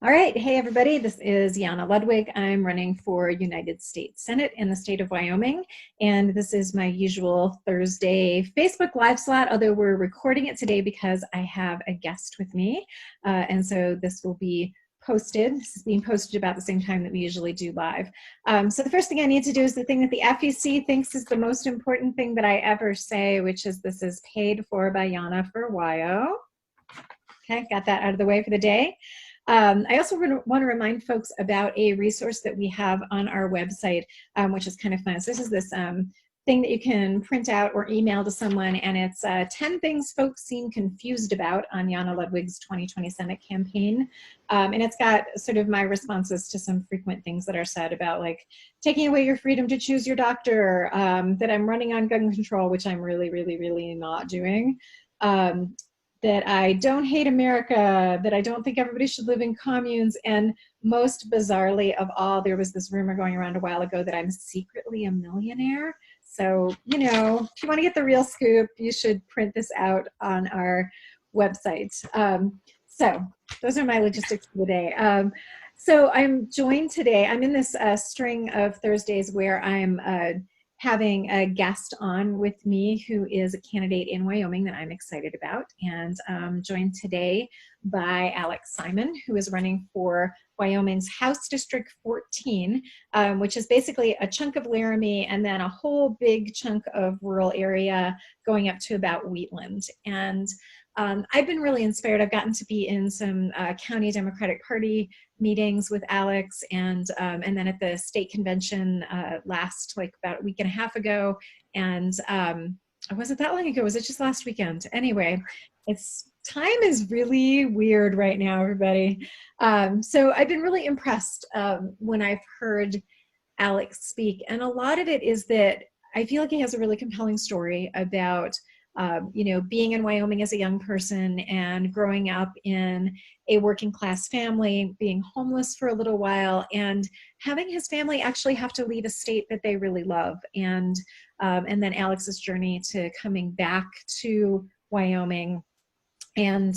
All right. Hey, everybody. This is Yana Ludwig. I'm running for United States Senate in the state of Wyoming. And this is my usual Thursday Facebook Live slot, although we're recording it today because I have a guest with me. And so this will be posted. This is being posted about the same time that we usually do live. So the first thing I need to do is the thing that the FEC thinks is the most important thing that I ever say, which is this is paid for by Yana for WYO. Okay, got that out of the way for the day. I also want to remind folks about a resource that we have on our website, which is kind of fun. So this is this thing that you can print out or email to someone, and it's 10 things folks seem confused about on Yana Ludwig's 2020 Senate campaign. And it's got sort of my responses to some frequent things that are said about, like, taking away your freedom to choose your doctor, that I'm running on gun control, which I'm really, really, really not doing. That I don't hate America, that I don't think everybody should live in communes, and most bizarrely of all, there was this rumor going around a while ago that I'm secretly a millionaire. So, you know, if you want to get the real scoop, you should print this out on our website. So those are my logistics for the day. So I'm joined today, I'm in this string of Thursdays where I'm having a guest on with me who is a candidate in Wyoming that I'm excited about, and joined today by Alex Simon, who is running for Wyoming's House District 14, which is basically a chunk of Laramie and then a whole big chunk of rural area going up to about Wheatland. And I've been really inspired. I've gotten to be in some county Democratic Party meetings with Alex, and then at the state convention last, like, about a week and a half ago. And was it that long ago? Was it just last weekend? Anyway, time is really weird right now, everybody. So I've been really impressed when I've heard Alex speak, and a lot of it is that I feel like he has a really compelling story about you know, being in Wyoming as a young person and growing up in a working class family, being homeless for a little while, and having his family actually have to leave a state that they really love. And then Alex's journey to coming back to Wyoming. And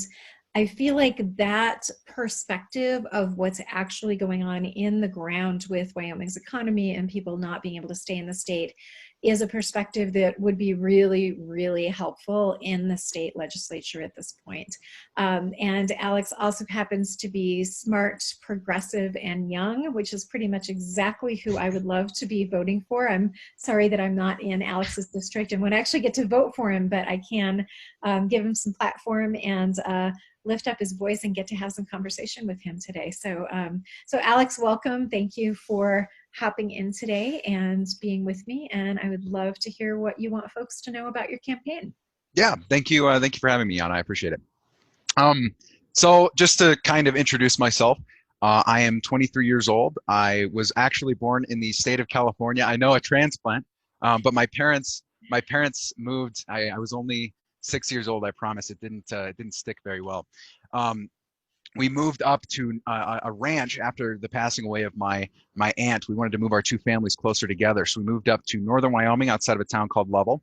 I feel like that perspective of what's actually going on in the ground with Wyoming's economy and people not being able to stay in the state is a perspective that would be really, really helpful in the state legislature at this point. And Alex also happens to be smart, progressive, and young, which is pretty much exactly who I would love to be voting for. I'm sorry that I'm not in Alex's district and would actually get to vote for him, but I can give him some platform and lift up his voice and get to have some conversation with him today. So, so Alex, welcome. Thank you for hopping in today and being with me. And I would love to hear what you want folks to know about your campaign. Yeah, thank you. Thank you for having me, Yana. I appreciate it. So just to kind of introduce myself, I am 23 years old. I was actually born in the state of California. I know, a transplant, but my parents moved. I was only 6 years old. I promise. It didn't stick very well. We moved up to a ranch after the passing away of my aunt. We wanted to move our two families closer together, so we moved up to northern Wyoming, outside of a town called Lovell.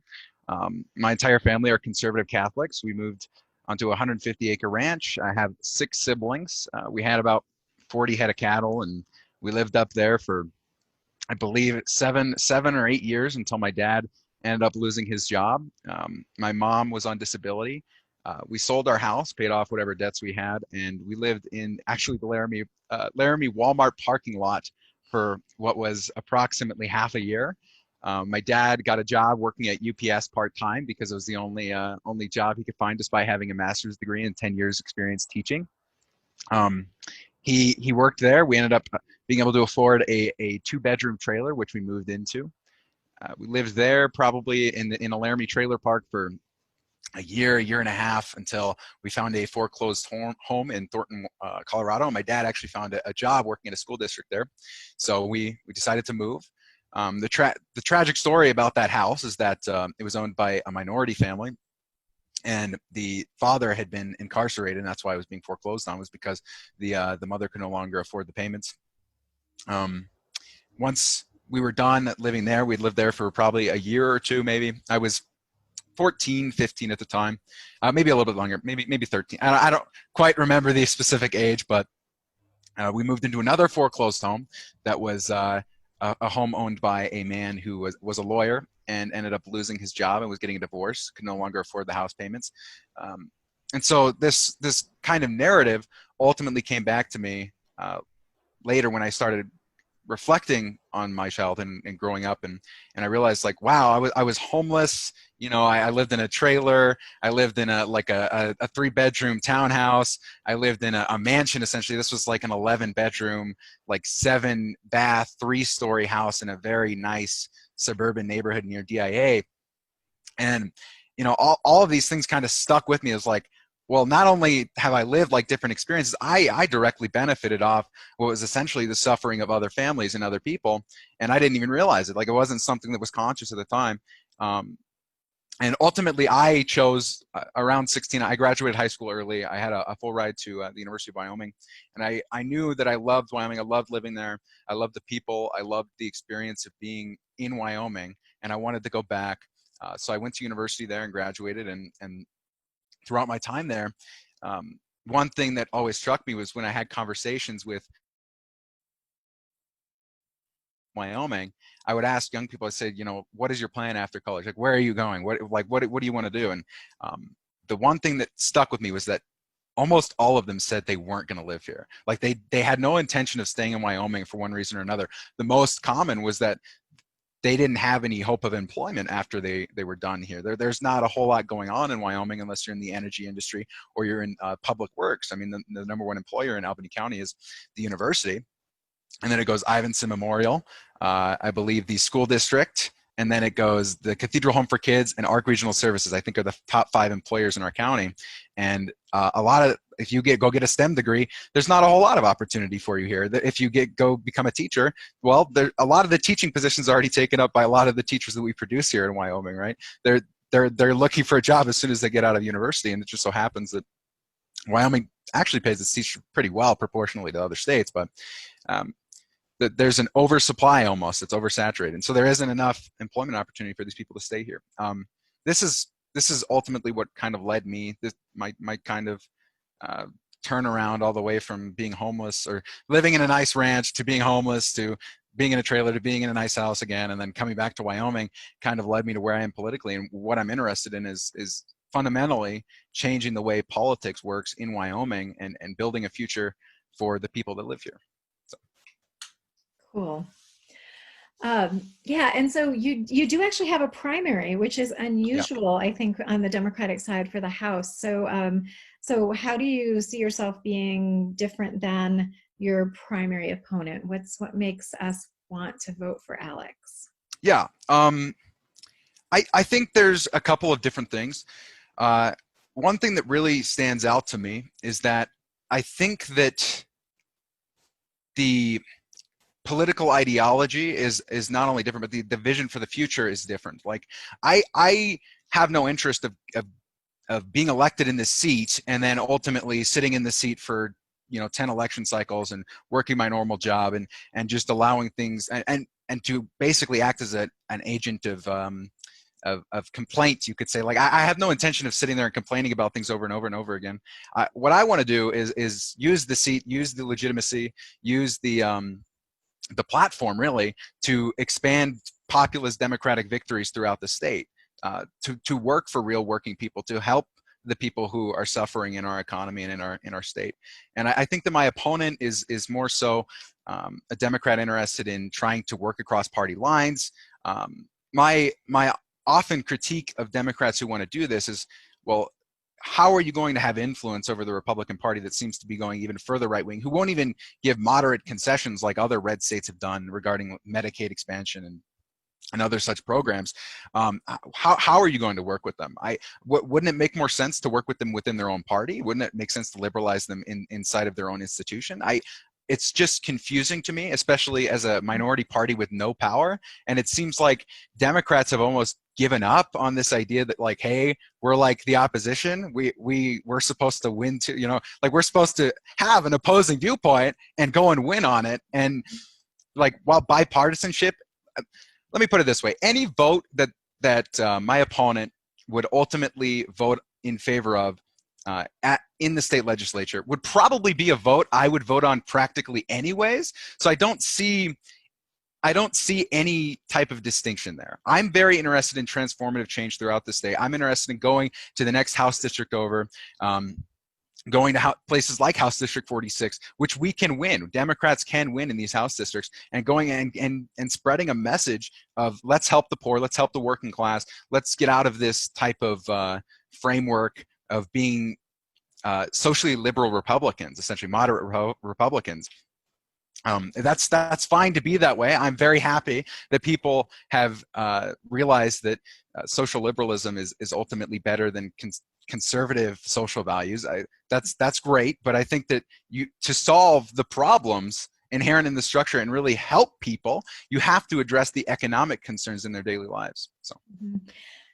My entire family are conservative Catholics. We moved onto a 150-acre ranch. I have 6 siblings. We had about 40 head of cattle, and we lived up there for, I believe, seven or 8 years until my dad ended up losing his job. My mom was on disability. We sold our house, paid off whatever debts we had, and we lived in actually the Laramie Walmart parking lot for what was approximately half a year. My dad got a job working at UPS part-time because it was the only job he could find, despite having a master's degree and 10 years experience teaching. He worked there. We ended up being able to afford a 2-bedroom trailer, which we moved into. We lived there probably in a Laramie trailer park for a year and a half, until we found a foreclosed home in Thornton, Colorado. My dad actually found a job working in a school district there. So we decided to move. The tragic story about that house is that it was owned by a minority family, and the father had been incarcerated, and that's why it was being foreclosed on, was because the mother could no longer afford the payments. Once we were done living there, we'd lived there for probably a year or two, maybe. I was 14, 15 at the time, maybe a little bit longer, maybe 13. I don't quite remember the specific age, but We moved into another foreclosed home that was a home owned by a man who was a lawyer and ended up losing his job and was getting a divorce, could no longer afford the house payments. Um, and so this kind of narrative ultimately came back to me later when I started reflecting on my childhood and growing up, and I realized, like, wow, I was homeless. I lived in a trailer. I lived in a 3-bedroom townhouse. I lived in a mansion. Essentially, this was like an 11-bedroom, like 7-bath, 3-story house in a very nice suburban neighborhood near DIA. And all of these things kind of stuck with me as, like, well, not only have I lived like different experiences, I directly benefited off what was essentially the suffering of other families and other people, and I didn't even realize it. Like, it wasn't something that was conscious at the time. And ultimately, I chose around 16. I graduated high school early. I had a full ride to the University of Wyoming, and I knew that I loved Wyoming. I loved living there. I loved the people. I loved the experience of being in Wyoming, and I wanted to go back. So I went to university there and graduated, and throughout my time there, one thing that always struck me was when I had conversations with Wyoming, I would ask young people, I said, what is your plan after college? Like, where are you going? What do you want to do? And the one thing that stuck with me was that almost all of them said they weren't going to live here. Like, they had no intention of staying in Wyoming for one reason or another. The most common was that they didn't have any hope of employment after they were done here. There's not a whole lot going on in Wyoming unless you're in the energy industry or you're in public works. I mean, the number one employer in Albany County is the university. And then it goes Ivinson Memorial, I believe the school district, and then it goes the Cathedral Home for Kids and ARC Regional Services, I think, are the top 5 employers in our county. And if you go get a STEM degree, there's not a whole lot of opportunity for you here. If you go become a teacher, well, a lot of the teaching positions are already taken up by a lot of the teachers that we produce here in Wyoming, right? They're looking for a job as soon as they get out of university, and it just so happens that Wyoming actually pays its teachers pretty well proportionally to other states, but there's an oversupply almost. It's oversaturated, and so there isn't enough employment opportunity for these people to stay here. This is ultimately what kind of led me, my kind of turnaround all the way from being homeless or living in a nice ranch to being homeless to being in a trailer to being in a nice house again, and then coming back to Wyoming kind of led me to where I am politically. And what I'm interested in is fundamentally changing the way politics works in Wyoming and building a future for the people that live here. So. Cool. Yeah, and so you do actually have a primary, which is unusual, yeah. I think, on the Democratic side for the House. So how do you see yourself being different than your primary opponent? What makes us want to vote for Alex? Yeah, I think there's a couple of different things. One thing that really stands out to me is that I think that the political ideology is not only different, but the vision for the future is different. Like, I have no interest of being elected in this seat and then ultimately sitting in the seat for 10 election cycles and working my normal job and just allowing things and to basically act as an agent of complaint, you could say. Like, I have no intention of sitting there and complaining about things over and over and over again. What I want to do is use the seat, use the legitimacy, use the platform really to expand populist democratic victories throughout the state, to work for real working people, to help the people who are suffering in our economy and in our state. And I think that my opponent is more so a Democrat interested in trying to work across party lines. My often critique of Democrats who want to do this is, well, how are you going to have influence over the Republican Party that seems to be going even further right-wing, who won't even give moderate concessions like other red states have done regarding Medicaid expansion and other such programs? How are you going to work with them? Wouldn't it make more sense to work with them within their own party? Wouldn't it make sense to liberalize them inside of their own institution? It's just confusing to me, especially as a minority party with no power. And it seems like Democrats have almost given up on this idea that, like, hey, we're like the opposition. We're supposed to win to, like, we're supposed to have an opposing viewpoint and go and win on it. And like, while bipartisanship, let me put it this way: any vote that my opponent would ultimately vote in favor of in the state legislature would probably be a vote I would vote on practically anyways. So I don't see any type of distinction there. I'm very interested in transformative change throughout the state. I'm interested in going to the next House district over, going to places like House District 46, which we can win. Democrats can win in these House districts, and going and spreading a message of let's help the poor, let's help the working class, let's get out of this type of framework of being socially liberal Republicans, essentially moderate Republicans. That's fine to be that way. I'm very happy that people have realized that social liberalism is ultimately better than conservative social values. That's great, but I think that to solve the problems inherent in the structure and really help people, you have to address the economic concerns in their daily lives. So.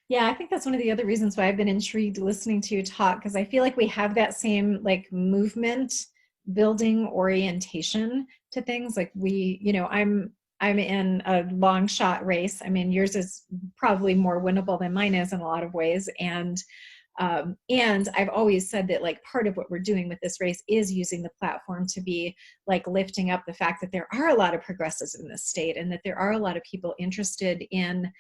Yeah, I think that's one of the other reasons why I've been intrigued listening to you talk, because I feel like we have that same like movement building orientation to things. Like I'm in a long shot race. I mean, yours is probably more winnable than mine is in a lot of ways. And I've always said that like part of what we're doing with this race is using the platform to be like lifting up the fact that there are a lot of progressives in this state, and that there are a lot of people interested in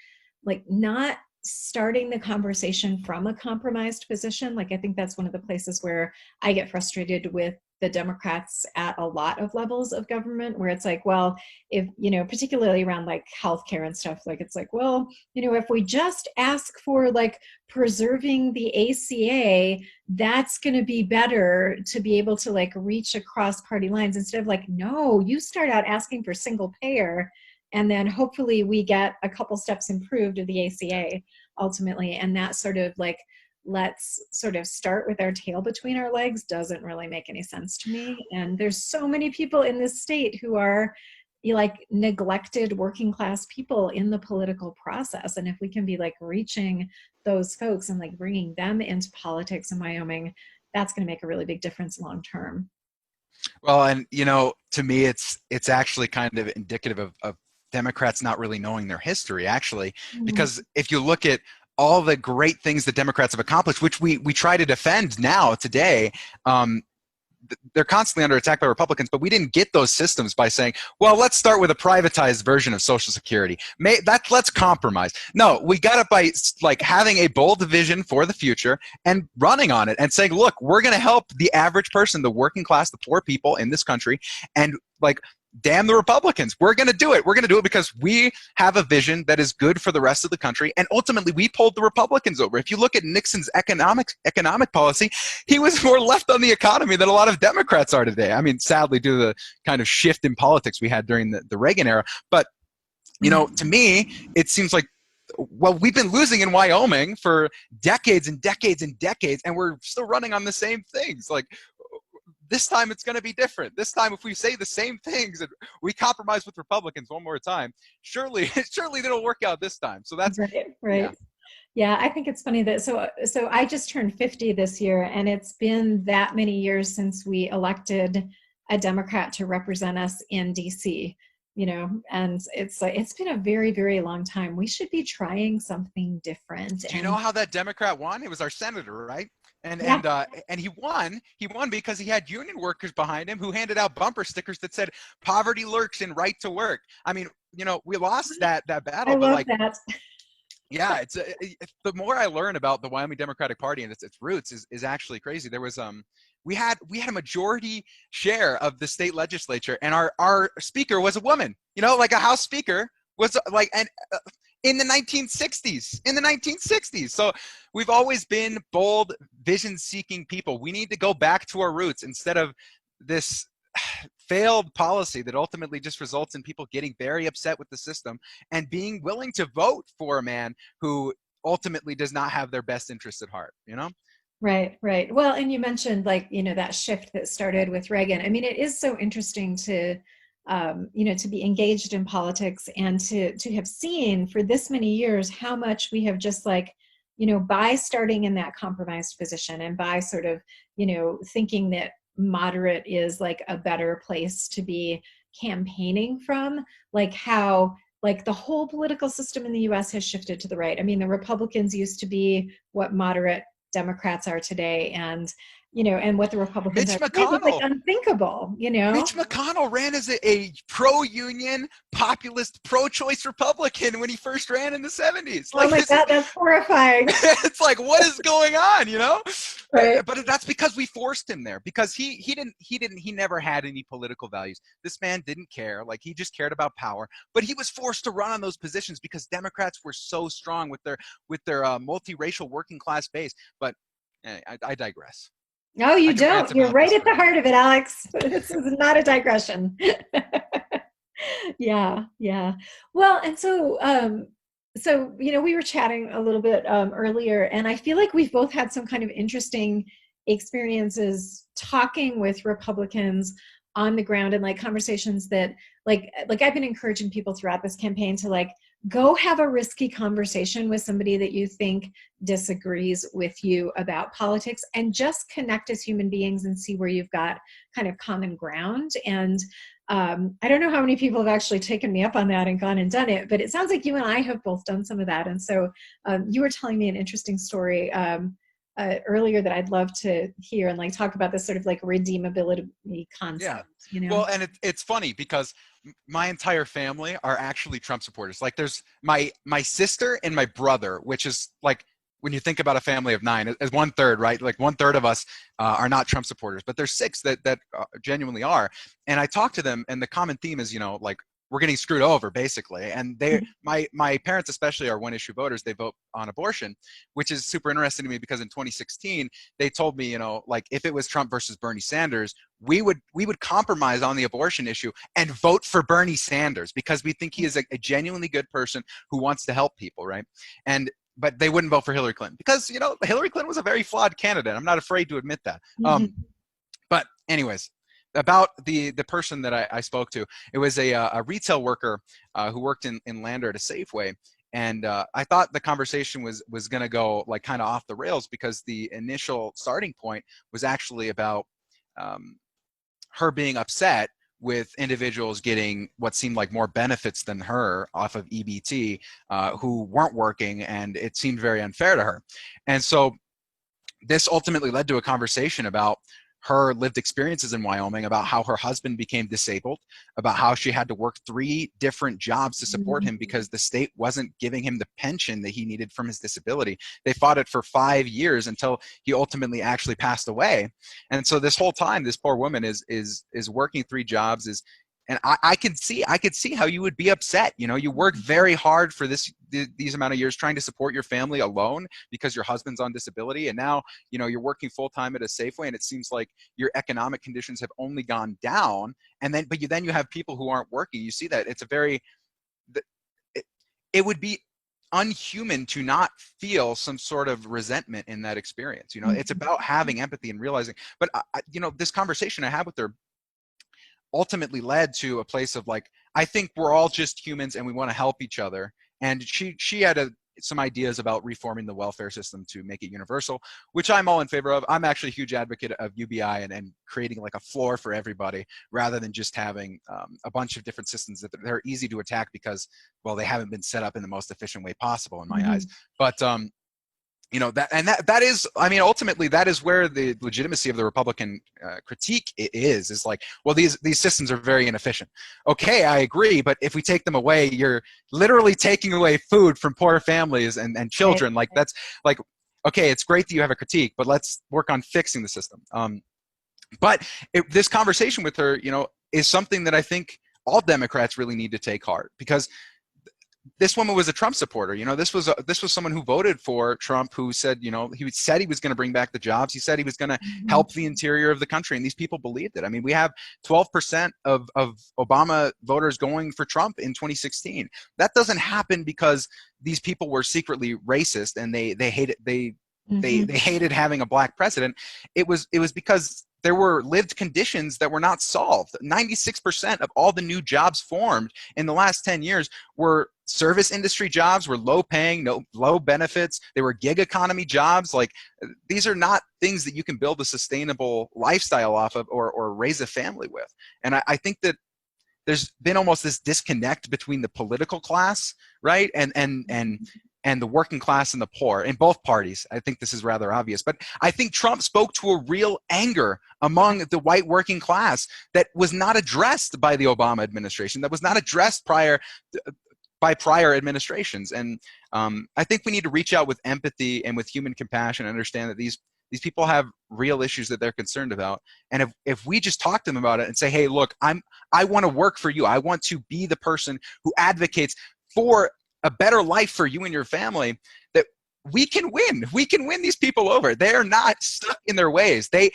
like not starting the conversation from a compromised position. Like I think that's one of the places where I get frustrated with the Democrats at a lot of levels of government, where it's like, well, if, particularly around like healthcare and stuff, like it's like, well, if we just ask for like preserving the ACA, that's going to be better to be able to like reach across party lines, instead of like, no, you start out asking for single payer, and then hopefully we get a couple steps improved of the ACA ultimately. And that sort of like, let's sort of start with our tail between our legs doesn't really make any sense to me. And there's so many people in this state who are like neglected working class people in the political process. And if we can be like reaching those folks and like bringing them into politics in Wyoming, that's going to make a really big difference long term. Well, and to me, it's actually kind of indicative of Democrats not really knowing their history, actually, because if you look at all the great things that Democrats have accomplished, which we try to defend now today, they're constantly under attack by Republicans, but we didn't get those systems by saying, well, let's start with a privatized version of Social Security. Let's compromise. No, we got it by like having a bold vision for the future and running on it and saying, look, we're going to help the average person, the working class, the poor people in this country, and like, damn the Republicans. We're going to do it. We're going to do it because we have a vision that is good for the rest of the country. And ultimately, we pulled the Republicans over. If you look at Nixon's economic policy, he was more left on the economy than a lot of Democrats are today. I mean, sadly, due to the kind of shift in politics we had during the Reagan era. But, to me, it seems like, well, we've been losing in Wyoming for decades and decades and decades, and we're still running on the same things. Like, this time it's going to be different. This time, if we say the same things and we compromise with Republicans one more time, surely it'll work out this time. So that's right. Yeah, I think it's funny that so I just turned 50 this year, and it's been that many years since we elected a Democrat to represent us in DC. And it's been a very, very long time. We should be trying something different. Do you know how that Democrat won? It was our senator, right? And he won. He won because he had union workers behind him who handed out bumper stickers that said "Poverty lurks in right to work." I mean, we lost that battle, but like that. Yeah, it's the more I learn about the Wyoming Democratic Party and its roots is actually crazy. There was we had a majority share of the state legislature, and our speaker was a woman. Like a House speaker was like in the 1960s. So we've always been bold, vision-seeking people. We need to go back to our roots instead of this failed policy that ultimately just results in people getting very upset with the system and being willing to vote for a man who ultimately does not have their best interests at heart, Right. Well, and you mentioned like, that shift that started with Reagan. I mean, it is so interesting to to be engaged in politics and to have seen for this many years how much we have just like, by starting in that compromised position and by sort of, thinking that moderate is like a better place to be campaigning from, like how like the whole political system in the US has shifted to the right. I mean, the Republicans used to be what moderate Democrats are today, and and what the Republicans Mitch are today was like McConnell. unthinkable. Mitch McConnell ran as a pro-union, populist, pro-choice Republican when he first ran in the 70s. Oh Like, my this is, God, that's horrifying. it's like, what is going on, Right. But that's because we forced him there, because he never had any political values. This man didn't care. Like, he just cared about power, but he was forced to run on those positions because Democrats were so strong with their multiracial working class base. But I digress. No, I you could rant don't. You're about right this at the forever. heart of it, Alex. This is not a digression. Yeah, yeah. Well, and so we were chatting a little bit earlier, and I feel like we've both had some kind of interesting experiences talking with Republicans on the ground, and like conversations that like I've been encouraging people throughout this campaign to like go have a risky conversation with somebody that you think disagrees with you about politics, and just connect as human beings and see where you've got kind of common ground. And I don't know how many people have actually taken me up on that and gone and done it, but it sounds like you and I have both done some of that. And so you were telling me an interesting story earlier that I'd love to hear, and like talk about this sort of like redeemability Yeah. concept, Well, and it's funny because my entire family are actually Trump supporters. Like, there's my sister and my brother, which is like, when you think about a family of 9, as 1/3, right? Like, 1/3 of us are not Trump supporters, but there's 6 that genuinely are. And I talk to them, and the common theme is, like, we're getting screwed over, basically. And my parents especially are one-issue voters. They vote on abortion, which is super interesting to me because in 2016 they told me, like, if it was Trump versus Bernie Sanders, we would compromise on the abortion issue and vote for Bernie Sanders because we think he is a genuinely good person who wants to help people, right? But they wouldn't vote for Hillary Clinton because Hillary Clinton was a very flawed candidate. I'm not afraid to admit that. But anyways, about the person that I spoke to, it was a retail worker who worked in Lander at a Safeway. And I thought the conversation was going to go like kind of off the rails because the initial starting point was actually about her being upset with individuals getting what seemed like more benefits than her off of EBT who weren't working, and it seemed very unfair to her. And so this ultimately led to a conversation about her lived experiences in Wyoming, about how her husband became disabled, about how she had to work 3 different jobs to support him because the state wasn't giving him the pension that he needed from his disability. They fought it for 5 years until he ultimately actually passed away. And so this whole time, this poor woman is working 3 jobs, and I could see how you would be upset. You work very hard for these amount of years trying to support your family alone because your husband's on disability, and now you're working full time at a Safeway, and it seems like your economic conditions have only gone down. And then, you have people who aren't working. You see that it would be unhuman to not feel some sort of resentment in that experience. It's about having empathy and realizing. But this conversation I had with her ultimately led to a place of like, I think we're all just humans and we want to help each other. And she had some ideas about reforming the welfare system to make it universal, which I'm all in favor of. I'm actually a huge advocate of UBI and creating like a floor for everybody rather than just having a bunch of different systems that they're easy to attack because, well, they haven't been set up in the most efficient way possible in my eyes. But that is, I mean, ultimately that is where the legitimacy of the Republican critique is like, well, these systems are very inefficient. Okay, I agree, but if we take them away, you're literally taking away food from poor families and children. Like, that's like, okay, it's great that you have a critique, but let's work on fixing the system. But this conversation with her, is something that I think all Democrats really need to take heart, because this woman was a Trump supporter. This was someone who voted for Trump, who said, he said he was going to bring back the jobs. He said he was going to help the interior of the country, and these people believed it. I mean, we have 12% of Obama voters going for Trump in 2016. That doesn't happen because these people were secretly racist and they hated they hated having a black president. It was because there were lived conditions that were not solved. 96% of all the new jobs formed in the last 10 years were service industry jobs, were low paying, low benefits. They were gig economy jobs. Like, these are not things that you can build a sustainable lifestyle off of or raise a family with. And I think that there's been almost this disconnect between the political class, right, and and the working class and the poor in both parties. I think this is rather obvious, but I think Trump spoke to a real anger among the white working class that was not addressed by the Obama administration, that was not addressed by prior administrations. And I think we need to reach out with empathy and with human compassion and understand that these people have real issues that they're concerned about. And if we just talk to them about it and say, hey, look, I want to work for you. I want to be the person who advocates for a better life for you and your family, that we can win. We can win these people over. They are not stuck in their ways. The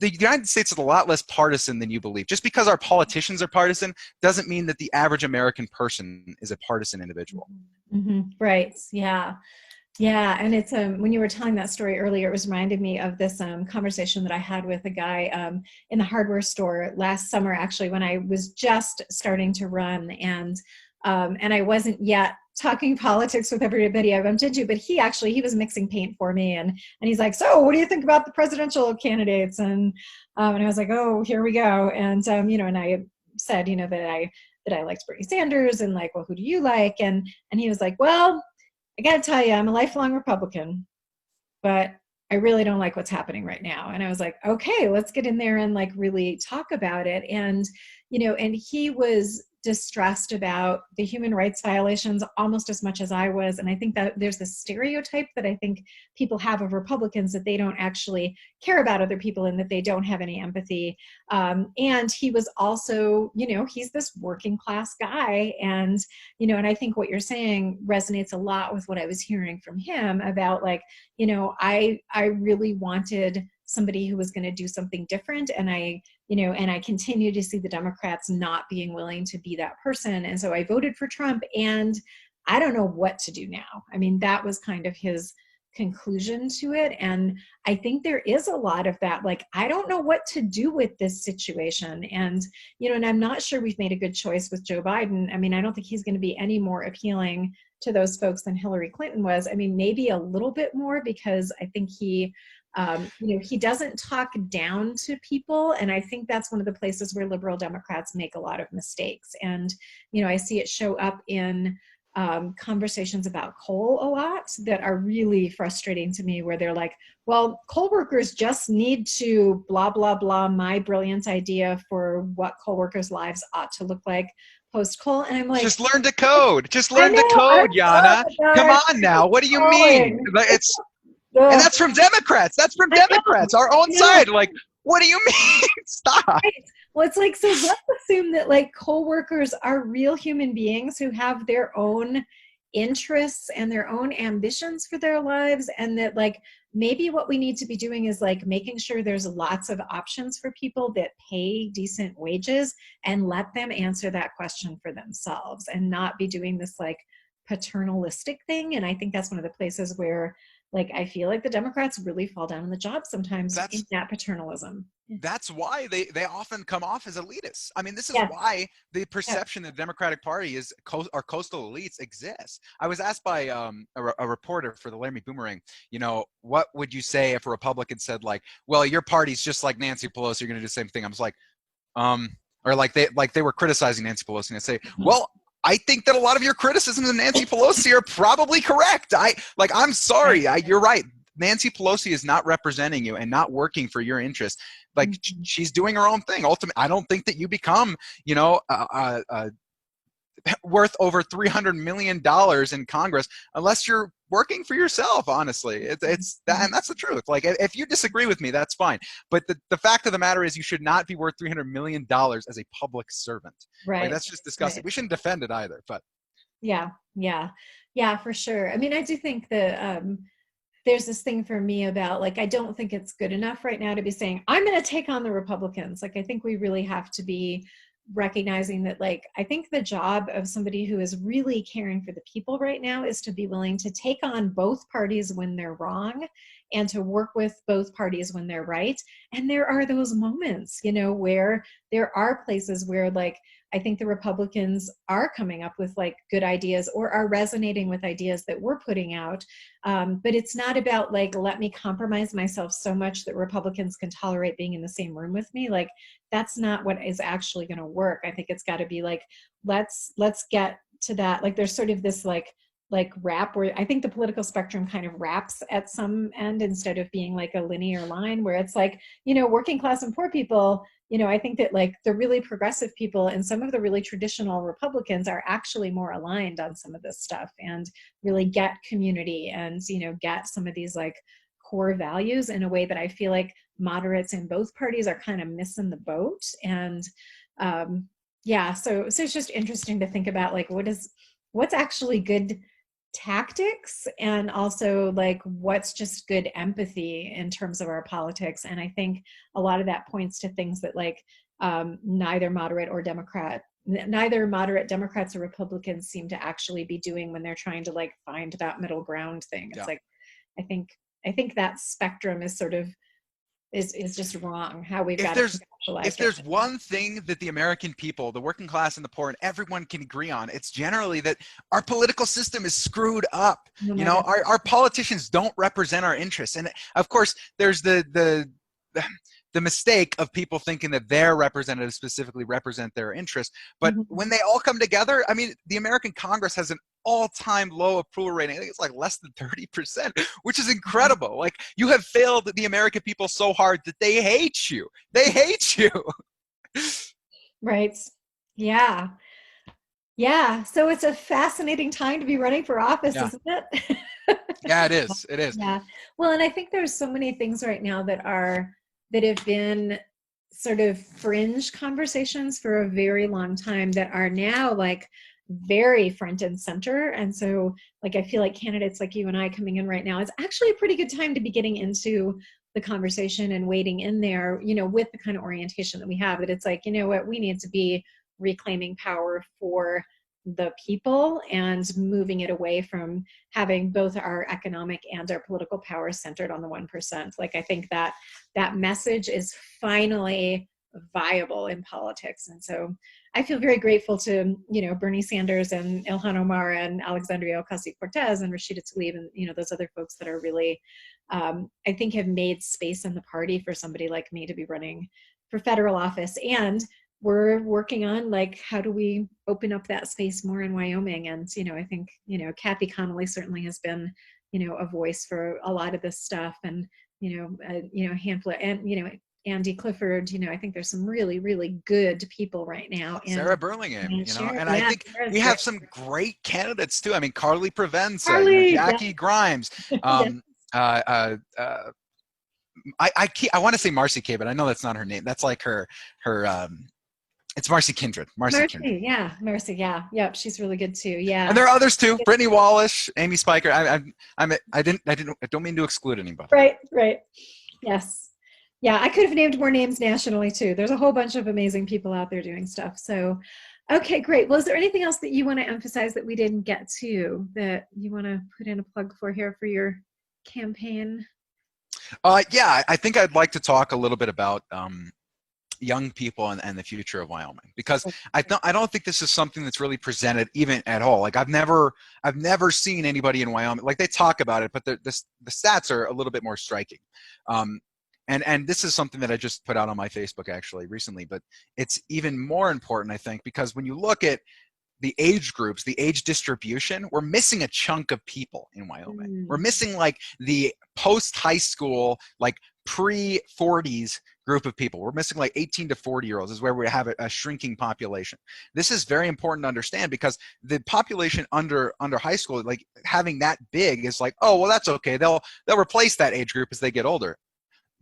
United States is a lot less partisan than you believe. Just because our politicians are partisan doesn't mean that the average American person is a partisan individual. Mm-hmm. Right. Yeah. Yeah, and it's when you were telling that story earlier, it was reminding me of this conversation that I had with a guy in the hardware store last summer, actually, when I was just starting to run, and I wasn't yet talking politics with everybody I bumped into, but he was mixing paint for me, and he's like, so what do you think about the presidential candidates? And I was like, oh, here we go. And and I said, that I liked Bernie Sanders, and like, well, who do you like? And he was like, well, I got to tell you, I'm a lifelong Republican, but I really don't like what's happening right now. And I was like, okay, let's get in there and like really talk about it. And, and he was distressed about the human rights violations almost as much as I was. And I think that there's this stereotype that I think people have of Republicans, that they don't actually care about other people and that they don't have any empathy. And he was also, he's this working class guy. And, and I think what you're saying resonates a lot with what I was hearing from him about like, I really wanted somebody who was going to do something different. And I continue to see the Democrats not being willing to be that person. And so I voted for Trump, and I don't know what to do now. I mean, that was kind of his conclusion to it. And I think there is a lot of that, like, I don't know what to do with this situation. And, and I'm not sure we've made a good choice with Joe Biden. I mean, I don't think he's going to be any more appealing to those folks than Hillary Clinton was. I mean, maybe a little bit more, because I think he doesn't talk down to people. And I think that's one of the places where liberal Democrats make a lot of mistakes. And, I see it show up in conversations about coal a lot that are really frustrating to me, where they're like, well, coal workers just need to blah, blah, blah, my brilliant idea for what coal workers' lives ought to look like post-coal. And I'm like, just learn to code. Just learn to code, Yana. Come on now. What do you mean? It's And that's from Democrats. That's from Democrats, our own side. Like, what do you mean? Stop. Right. Well, it's like, so let's assume that like co-workers are real human beings who have their own interests and their own ambitions for their lives. And that like, maybe what we need to be doing is like making sure there's lots of options for people that pay decent wages, and let them answer that question for themselves, and not be doing this like paternalistic thing. And I think that's one of the places where like I feel like the Democrats really fall down on the job sometimes in that paternalism. That's why they often come off as elitists. I mean, this is why the perception of the Democratic Party is our coastal elites exists. I was asked by a reporter for the Laramie Boomerang, what would you say if a Republican said like, well, your party's just like Nancy Pelosi, you're going to do the same thing. I was like, or like they were criticizing Nancy Pelosi, and I'd say, well, I think that a lot of your criticisms of Nancy Pelosi are probably correct. I'm sorry. You're right. Nancy Pelosi is not representing you and not working for your interests. Like she's doing her own thing. Ultimately, I don't think that you become, worth over $300 million in Congress unless you're working for yourself. Honestly, it's that, and that's the truth. Like if you disagree with me, that's fine. But the fact of the matter is, you should not be worth $300 million as a public servant. Right. Like, that's just disgusting. Right. We shouldn't defend it either. But yeah, for sure. I mean, I do think that there's this thing for me about like, I don't think it's good enough right now to be saying I'm going to take on the Republicans. Like, I think we really have to be recognizing that, like, I think the job of somebody who is really caring for the people right now is to be willing to take on both parties when they're wrong and to work with both parties when they're right. And there are those moments, where there are places where like, I think the Republicans are coming up with like good ideas or are resonating with ideas that we're putting out. But it's not about like, let me compromise myself so much that Republicans can tolerate being in the same room with me. Like, that's not what is actually going to work. I think it's got to be like, let's get to that. Like, there's sort of this like like wrap, where I think the political spectrum kind of wraps at some end instead of being like a linear line where it's like, working class and poor people, I think that like the really progressive people and some of the really traditional Republicans are actually more aligned on some of this stuff and really get community and, get some of these like core values in a way that I feel like moderates in both parties are kind of missing the boat. And yeah, so it's just interesting to think about like what's actually good tactics and also like what's just good empathy in terms of our politics. And I think a lot of that points to things that like neither moderate Democrats or Republicans seem to actually be doing when they're trying to like find that middle ground thing. It's like I think that spectrum is sort of is just wrong how we've got it conceptualized. If there's one thing that the American people, the working class and the poor, and everyone can agree on, it's generally that our political system is screwed up. Our politicians don't represent our interests. And of course, there's the mistake of people thinking that their representatives specifically represent their interests. But when they all come together, I mean, the American Congress has an all-time low approval rating. I think it's like less than 30%, which is incredible. Like, you have failed the American people so hard that they hate you. They hate you. Right. Yeah. Yeah. So it's a fascinating time to be running for office, isn't it? Yeah, it is. It is. Yeah. Well, and I think there's so many things right now that have been sort of fringe conversations for a very long time that are now like very front and center. And so like I feel like candidates like you and I coming in right now, it's actually a pretty good time to be getting into the conversation and wading in there, with the kind of orientation that we have, that it's like, what, we need to be reclaiming power for the people and moving it away from having both our economic and our political power centered on the 1%. Like, I think that message is finally viable in politics. And so I feel very grateful to, Bernie Sanders and Ilhan Omar and Alexandria Ocasio-Cortez and Rashida Tlaib and, those other folks that are really, I think have made space in the party for somebody like me to be running for federal office. And we're working on like, how do we open up that space more in Wyoming? And, I think, Kathy Connolly certainly has been, a voice for a lot of this stuff, and, a handful of, and, Andy Clifford, I think there's some really, really good people right now. Sarah Burlingame, and I think we have some great candidates too. I mean, Carly Provenza, Jackie Grimes, I want to say Marcy Kay, but I know that's not her name. That's like her it's Marcy Kindred. Marcy Kindred. Yeah, Marcy. Yeah, yep. She's really good too. Yeah. And there are others too. Brittany Wallish, Amy Spiker. I don't mean to exclude anybody. Right. Yes. Yeah, I could have named more names nationally too. There's a whole bunch of amazing people out there doing stuff. So, okay, great. Well, is there anything else that you want to emphasize that we didn't get to, that you want to put in a plug for here for your campaign? Yeah, I think I'd like to talk a little bit about young people and the future of Wyoming, because I don't think this is something that's really presented even at all. Like, I've never seen anybody in Wyoming, like, they talk about it, but the stats are a little bit more striking. And this is something that I just put out on my Facebook actually recently, but it's even more important, I think, because when you look at the age groups, the age distribution, we're missing a chunk of people in Wyoming. We're missing like the post-high school, like pre-40s group of people. We're missing like 18 to 40-year-olds is where we have a shrinking population. This is very important to understand, because the population under high school, like having that big is like, oh, well, that's okay. They'll replace that age group as they get older.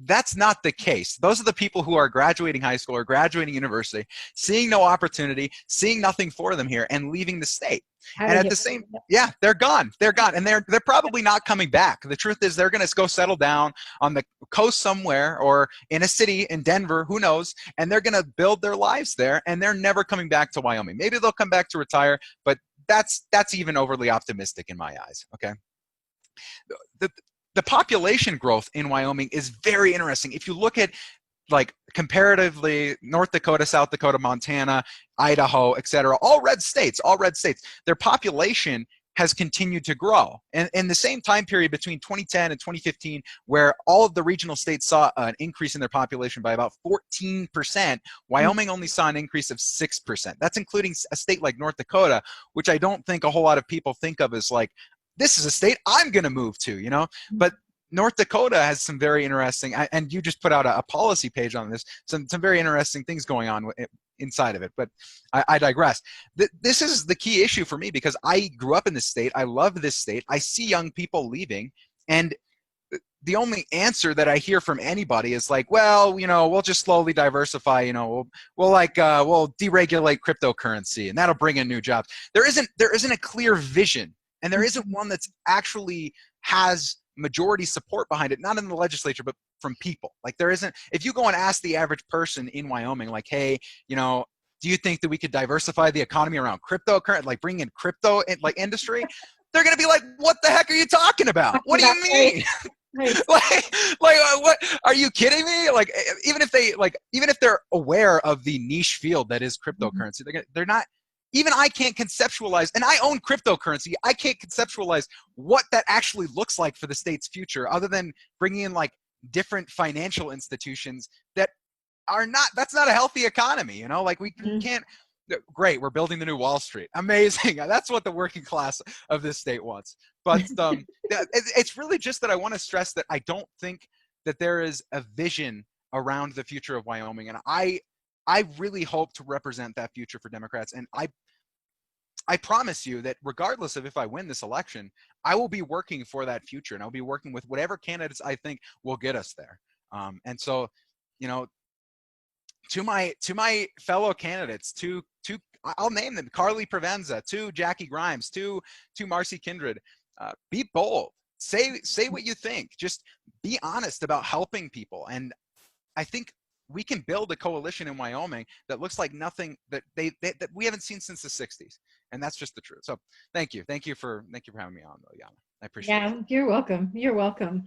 That's not the case. Those are the people who are graduating high school or graduating university, seeing no opportunity, seeing nothing for them here, and leaving the state. And at the same, yeah, they're gone. They're gone, and they're probably not coming back. The truth is, they're going to go settle down on the coast somewhere, or in a city in Denver, who knows? And they're going to build their lives there, and they're never coming back to Wyoming. Maybe they'll come back to retire, but that's even overly optimistic in my eyes. Okay. The population growth in Wyoming is very interesting. If you look at, like, comparatively, North Dakota, South Dakota, Montana, Idaho, etc., all red states, their population has continued to grow. And in the same time period between 2010 and 2015, where all of the regional states saw an increase in their population by about 14%, Wyoming only saw an increase of 6%. That's including a state like North Dakota, which I don't think a whole lot of people think of as like, this is a state I'm going to move to, you know? But North Dakota has some very interesting, and you just put out a policy page on this, some very interesting things going on inside of it, but I digress. This is the key issue for me because I grew up in this state. I love this state. I see young people leaving, and the only answer that I hear from anybody is like, well, you know, we'll just slowly diversify, you know, we'll deregulate cryptocurrency and that'll bring in new jobs. There isn't a clear vision, and there isn't one that's actually has majority support behind it, not in the legislature, but from people. Like there isn't, if you go and ask the average person in Wyoming, like, hey, you know, do you think that we could diversify the economy around cryptocurrency, like bring in crypto like industry? They're going to be like, what the heck are you talking about? What do you mean? Right. What are you kidding me? Like, even if they're aware of the niche field that is cryptocurrency, they're not, even I can't conceptualize, and I own cryptocurrency, I can't conceptualize what that actually looks like for the state's future, other than bringing in like different financial institutions that are not, that's not a healthy economy, you know, like we can't, great, we're building the new Wall Street. Amazing. That's what the working class of this state wants. But it's really just that I want to stress that I don't think that there is a vision around the future of Wyoming. And I really hope to represent that future for Democrats. And I promise you that regardless of if I win this election, I will be working for that future, and I'll be working with whatever candidates I think will get us there. And so, you know, to my fellow candidates, to I'll name them: Carly Provenza, to Jackie Grimes, to Marcy Kindred. Be bold. Say what you think. Just be honest about helping people. And I think we can build a coalition in Wyoming that looks like nothing that that we haven't seen since the 60s. And that's just the truth. So thank you for having me on, though, Yana. I appreciate it. Yeah, you're welcome. You're welcome.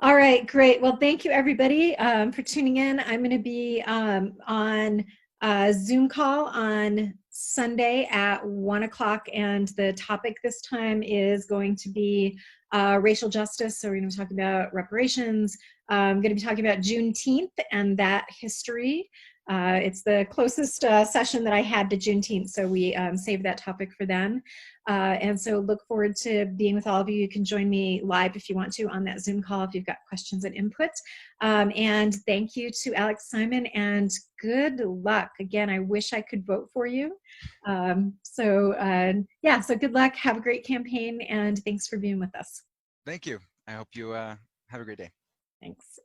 All right, great. Well, thank you everybody for tuning in. I'm going to be on a Zoom call on Sunday at 1 o'clock, and the topic this time is going to be racial justice. So we're going to be talking about reparations. I'm going to be talking about Juneteenth and that history. It's the closest session that I had to Juneteenth, so we saved that topic for then. And so look forward to being with all of you. You can join me live if you want to on that Zoom call if you've got questions and input. And thank you to Alex Simon, and good luck. Again, I wish I could vote for you. So good luck. Have a great campaign, and thanks for being with us. Thank you. I hope you have a great day. Thanks.